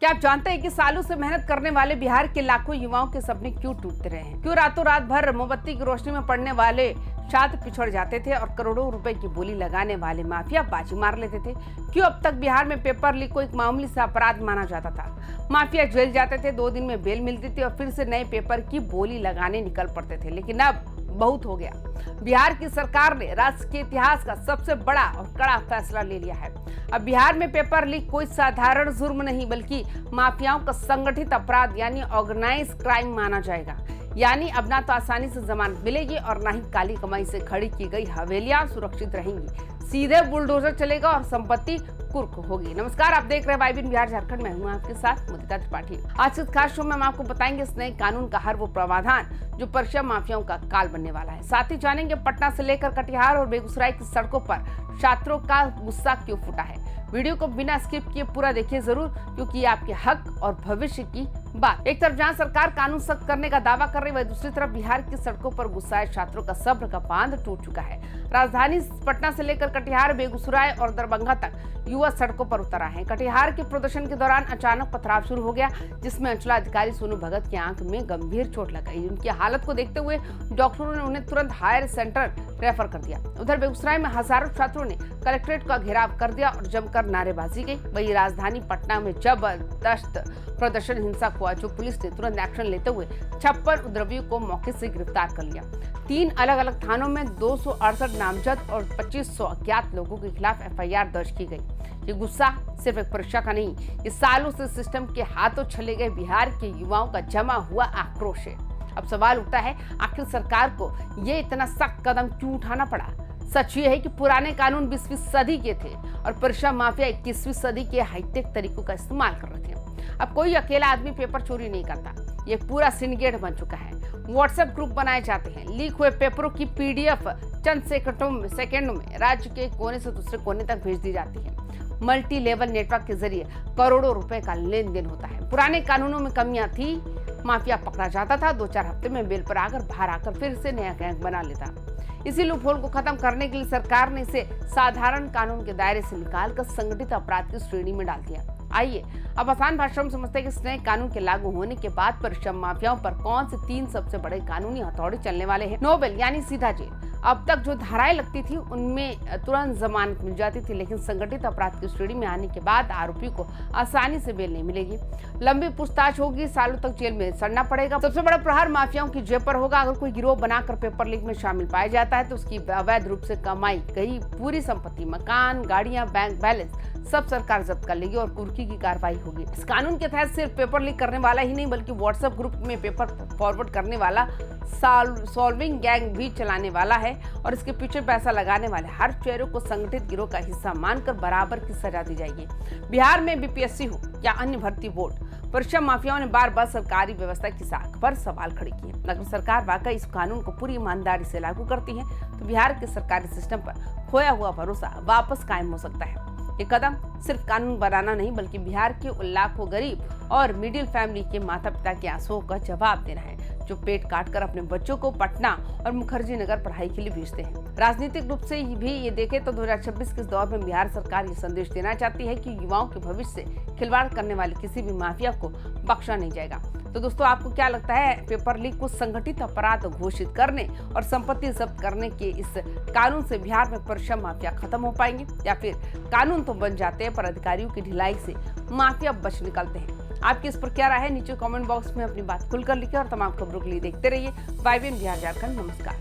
क्या आप जानते हैं कि सालों से मेहनत करने वाले बिहार के लाखों युवाओं के सपने क्यों टूटते रहे हैं? क्यों रातों रात भर मोमबत्ती की रोशनी में पड़ने वाले छात्र पिछड़ जाते थे और करोड़ों रुपए की बोली लगाने वाले माफिया बाजी मार लेते थे? क्यों अब तक बिहार में पेपर लीक को एक मामूली सा अपराध माना जाता था? माफिया जेल जाते थे, 2 दिन में बेल मिलती थी और फिर से नए पेपर की बोली लगाने निकल पड़ते थे। लेकिन अब बहुत हो गया। बिहार की सरकार ने राष्ट्र के इतिहास का सबसे बड़ा और कड़ा फैसला ले लिया है। अब बिहार में पेपर लीक कोई साधारण जुर्म नहीं बल्कि माफियाओं का संगठित अपराध यानी ऑर्गेनाइज क्राइम माना जाएगा। यानी अब ना तो आसानी से जमानत मिलेगी और ना ही काली कमाई से खड़ी की गई हवेलियां सुरक्षित रहेंगी। सीधे बुलडोजर चलेगा और संपत्ति कुर्क होगी। नमस्कार, आप देख रहे हैं वाइबिन बिहार झारखंड में हूं आपके साथ मुदिता त्रिपाठी। आज इस खास शो में हम आपको बताएंगे इस नए कानून का हर वो प्रावधान जो परीक्षा माफियाओं का काल बनने वाला है। साथ ही जानेंगे पटना से लेकर कटिहार और बेगूसराय की सड़कों पर छात्रों का गुस्सा क्यों फूटा है। वीडियो को बिना स्किप किए पूरा देखिए जरूर, क्योंकि ये आपके हक और भविष्य की बात। एक तरफ जहां सरकार कानून सख्त करने का दावा कर रही है, वहीं दूसरी तरफ बिहार की सड़कों पर गुस्साए छात्रों का सब्र का बांध टूट चुका है। राजधानी पटना से लेकर कटिहार, बेगूसराय और दरभंगा तक युवा सड़कों पर उतर आए हैं। कटिहार के प्रदर्शन के दौरान अचानक पथराव शुरू हो गया, जिसमें अंचलाधिकारी सोनू भगत की आंख में गंभीर चोट लग गई। उनकी हालत को देखते हुए डॉक्टरों ने उन्हें तुरंत हायर सेंटर रेफर कर दिया। उधर बेगूसराय में हजारों छात्रों ने कलेक्ट्रेट का घेराव कर दिया और जमकर नारेबाजी की। वही राजधानी पटना में जबरदस्त प्रदर्शन हिंसक हुआ, जो पुलिस ने तुरंत एक्शन लेते हुए 56 उपद्रवियों को मौके से गिरफ्तार कर लिया। 3 अलग अलग थानों में 268 नामजद और 2500 अज्ञात लोगों के खिलाफ एफआईआर दर्ज की गई। ये गुस्सा सिर्फ एक परीक्षा का नहीं, ये सालों से सिस्टम के हाथों चले गए बिहार के युवाओं का जमा हुआ आक्रोश है। अब सवाल उठता है, आखिर सरकार को ये इतना सख्त कदम क्यों उठाना पड़ा? सच ये है कि पुराने कानून 20वीं सदी के थे और परीक्षा माफिया 21वीं सदी के हाईटेक तरीकों का इस्तेमाल कर रहे थे। अब कोई अकेला आदमी पेपर चोरी नहीं करता, ये पूरा सिंडिकेट बन चुका है। व्हाट्सएप ग्रुप बनाए जाते हैं, लीक हुए पेपरों की पीडीएफ चंद सेकंडों में राज्य के कोने से दूसरे कोने तक भेज दी जाती है। मल्टी लेवल नेटवर्क के जरिए करोड़ों रुपए का लेन देन होता है। पुराने कानूनों में कमियां थी, माफिया पकड़ा जाता था, 2-4 हफ्ते में बेल पर आकर बाहर आकर फिर से नया गैंग बना लेता। इसी लूपहोल को खत्म करने के लिए सरकार ने इसे साधारण कानून के दायरे से निकालकर संगठित अपराध की श्रेणी में डाल दिया। आइए अब आसान भाषा में समझते हैं कि इस नए कानून के लागू होने के बाद परीक्षा माफियाओं पर कौन से 3 सबसे बड़े कानूनी हथौड़े चलने वाले हैं। नोबेल यानी सीधा जेल। अब तक जो धाराएं लगती थी उनमें तुरंत जमानत मिल जाती थी, लेकिन संगठित अपराध की श्रेणी में आने के बाद आरोपी को आसानी से बेल नहीं मिलेगी। लंबी पूछताछ होगी, सालों तक जेल में सड़ना पड़ेगा। सबसे बड़ा प्रहार माफियाओं की जेब पर होगा। अगर कोई गिरोह बनाकर पेपर लीक में शामिल पाया जाता है तो उसकी अवैध रूप से कमाई गई पूरी संपत्ति, मकान, गाड़ियां, बैंक बैलेंस सब सरकार जब्त कर लेगी और कुर्की की कार्रवाई होगी। इस कानून के तहत सिर्फ पेपर लीक करने वाला ही नहीं बल्कि व्हाट्सएप ग्रुप में पेपर फॉरवर्ड करने वाला, सॉल्विंग गैंग भी चलाने वाला है और इसके पीछे पैसा लगाने वाले हर चेहरे को संगठित गिरोह का हिस्सा मानकर बराबर की सजा दी जाएगी। बिहार में बीपीएससी हो या अन्य भर्ती बोर्ड, परीक्षा माफियाओं ने बार बार सरकारी व्यवस्था की साख पर सवाल खड़े किए। अगर सरकार वाकई इस कानून को पूरी ईमानदारी से लागू करती है तो बिहार के सरकारी सिस्टम पर खोया हुआ भरोसा वापस कायम हो सकता है। ये कदम सिर्फ कानून बनाना नहीं बल्कि बिहार के उन लाखों गरीब और मिडिल फैमिली के माता पिता के आंसुओं का जवाब देना है, जो पेट काटकर अपने बच्चों को पटना और मुखर्जी नगर पढ़ाई के लिए भेजते हैं। राजनीतिक रूप से भी ये देखें तो 2026 के दौर में बिहार सरकार ये संदेश देना चाहती है कि युवाओं के भविष्य से खिलवाड़ करने वाले किसी भी माफिया को बख्शा नहीं जाएगा। तो दोस्तों, आपको क्या लगता है, पेपर लीक को संगठित अपराध घोषित करने और संपत्ति जब्त करने के इस कानून से बिहार में परीक्षा माफिया खत्म हो पाएंगे, या फिर कानून तो बन जाते हैं पर अधिकारियों की ढिलाई से माफिया बच निकलते हैं? आपकी इस पर क्या राय है? नीचे कमेंट बॉक्स में अपनी बात खुलकर लिखें और तमाम खबरों के लिए देखते रहिए वाइबिन बिहार झारखंड। नमस्कार।